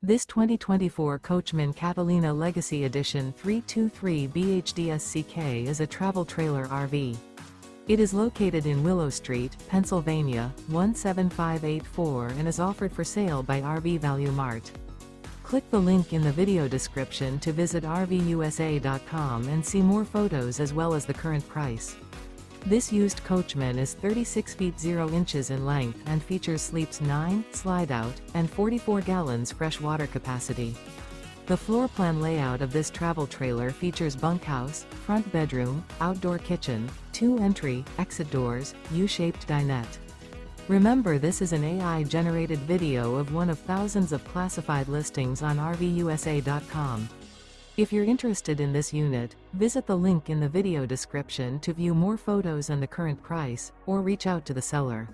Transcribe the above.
This 2024 Coachmen Catalina Legacy Edition 323 BHDSCK is a travel trailer RV. It is located in Willow Street, Pennsylvania, 17584 and is offered for sale by RV Value Mart. Click the link in the video description to visit RVUSA.com and see more photos as well as the current price. This used Coachman is 36 feet 0 inches in length and features sleeps 9, slide-out, and 44 gallons fresh water capacity. The floor plan layout of this travel trailer features bunkhouse, front bedroom, outdoor kitchen, 2 entry, exit doors, U-shaped dinette. Remember, this is an AI-generated video of one of thousands of classified listings on RVUSA.com. If you're interested in this unit, visit the link in the video description to view more photos and the current price, or reach out to the seller.